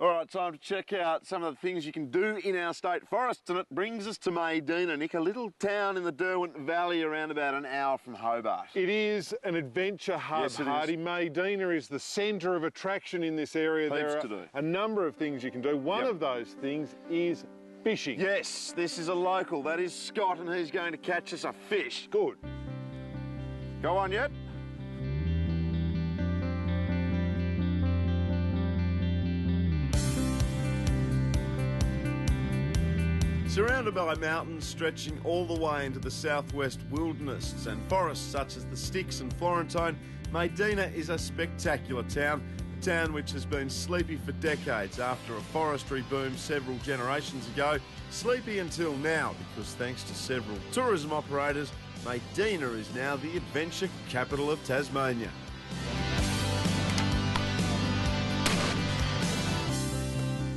All right, time to check out some of the things you can do in our state forests, and it brings us to Maydena, Nick, a little town in the Derwent Valley around about an hour from Hobart. It is an adventure hub, Yes, it Hardy. is. Maydena is the centre of attraction in this area. Heaps There are to do. a number of things you can do. One of those things is fishing. Yes, this is a local. That is Scott, and he's going to catch us a fish. Good. Go on yet? Surrounded by mountains stretching all the way into the southwest wilderness and forests such as the Styx and Florentine, Maydena is a spectacular town, a town which has been sleepy for decades after a forestry boom several generations ago. Sleepy until now because thanks to several tourism operators, Maydena is now the adventure capital of Tasmania.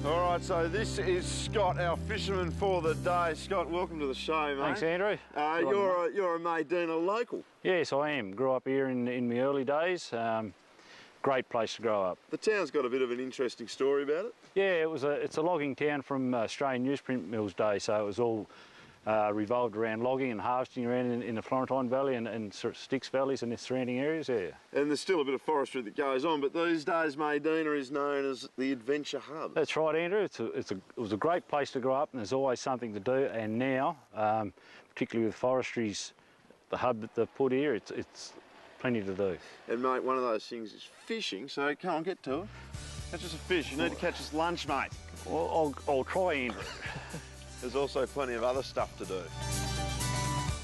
All right, so this is Scott, our fisherman for the day. Scott, welcome to the show, mate. Thanks, Andrew. You're a Maydena local. Yes, I am. Grew up here in my early days. Great place to grow up. The town's got a bit of an interesting story about it. Yeah, it's a logging town from Australian newsprint mills day, so it was all revolved around logging and harvesting around in the Florentine Valley and sort of Styx valleys and the surrounding areas there. And there's still a bit of forestry that goes on, but these days Maydena is known as the adventure hub. That's right, Andrew. It was a great place to grow up, and there's always something to do. And now, particularly with forestry's the hub that they've put here, it's plenty to do. And mate, one of those things is fishing. So come on, get to it. Catch us a fish. You need to catch us lunch, mate. Well, I'll try, Andrew. There's also plenty of other stuff to do.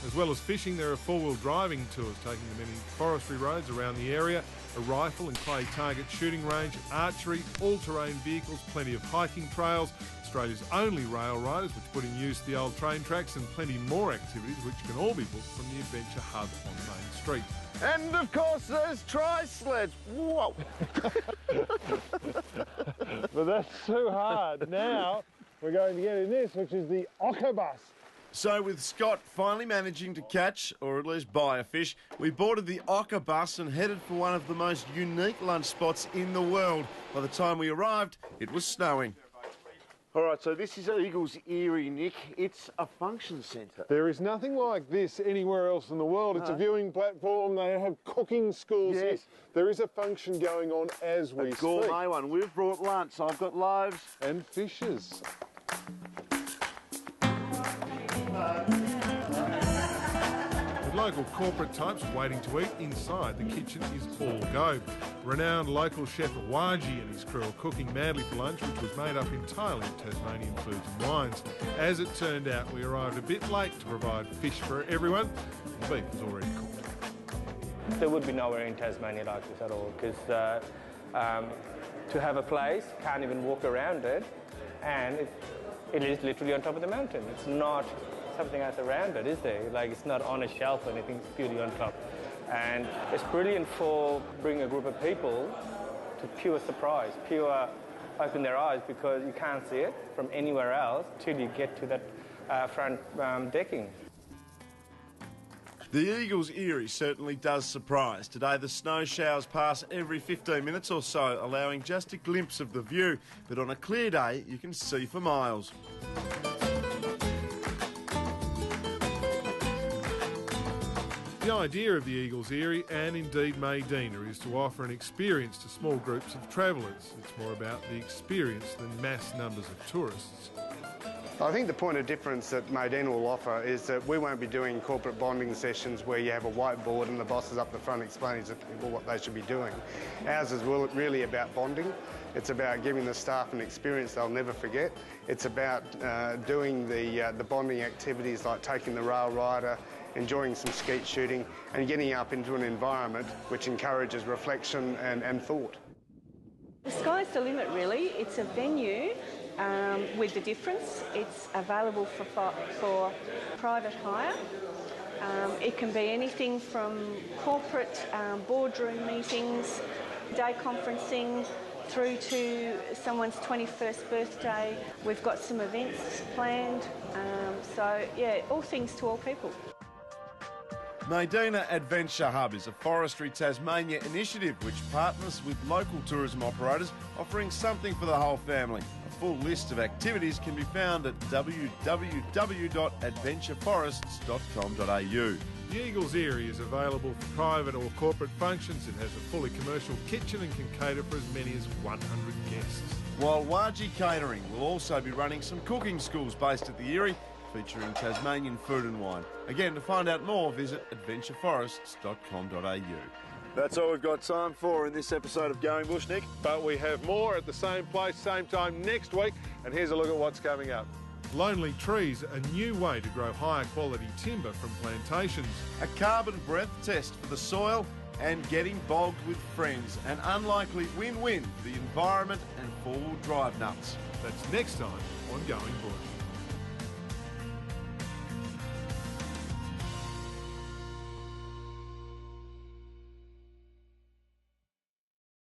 As well as fishing, there are four-wheel driving tours taking the many forestry roads around the area, a rifle and clay target shooting range, archery, all-terrain vehicles, plenty of hiking trails, Australia's only rail riders which put in use the old train tracks, and plenty more activities which can all be booked from the adventure hub on Main Street. And of course there's tri-sleds. Whoa! But that's too hard. Now we're going to get in this, which is the Ocker bus. So with Scott finally managing to catch, or at least buy a fish, we boarded the Ocker bus and headed for one of the most unique lunch spots in the world. By the time we arrived, it was snowing. All right, so this is Eagles Eyrie, Nick. It's a function centre. There is nothing like this anywhere else in the world. It's a viewing platform. They have cooking schools. Yes. There is a function going on as we speak. Gourmet one. We've brought lunch. I've got loaves. And fishes. With local corporate types waiting to eat, inside the kitchen is all go. Renowned local chef Waji and his crew are cooking madly for lunch, which was made up entirely of Tasmanian foods and wines. As it turned out, we arrived a bit late to provide fish for everyone. The beef was already cooked. There would be nowhere in Tasmania like this at all, because to have a place, can't even walk around it, and it is literally on top of the mountain. It's not something else around it, is there? Like, it's not on a shelf or anything, it's purely on top. And it's brilliant for bringing a group of people to pure surprise, pure open their eyes, because you can't see it from anywhere else till you get to that front decking. The Eagles Eyrie certainly does surprise. Today the snow showers pass every 15 minutes or so, allowing just a glimpse of the view. But on a clear day, you can see for miles. The idea of the Eagles Eyrie, and indeed Maydena, is to offer an experience to small groups of travellers. It's more about the experience than mass numbers of tourists. I think the point of difference that Maydena will offer is that we won't be doing corporate bonding sessions where you have a whiteboard and the boss is up the front explaining to people what they should be doing. Ours is really about bonding. It's about giving the staff an experience they'll never forget. It's about doing the bonding activities like taking the rail rider, enjoying some skeet shooting and getting up into an environment which encourages reflection and thought. The sky's the limit, really. It's a venue with the difference. It's available for private hire. It can be anything from corporate boardroom meetings, day conferencing, through to someone's 21st birthday. We've got some events planned. So, yeah, all things to all people. Maydena Adventure Hub is a Forestry Tasmania initiative which partners with local tourism operators, offering something for the whole family. A full list of activities can be found at www.adventureforests.com.au. The Eagles area is available for private or corporate functions. It has a fully commercial kitchen and can cater for as many as 100 guests. While Waji Catering will also be running some cooking schools based at the Erie, featuring Tasmanian food and wine. Again, to find out more, visit adventureforests.com.au. That's all we've got time for in this episode of Going Bush, Nick. But we have more at the same place, same time next week. And here's a look at what's coming up. Lonely trees, a new way to grow higher quality timber from plantations. A carbon breath test for the soil and getting bogged with friends. An unlikely win-win for the environment and four-wheel drive nuts. That's next time on Going Bush.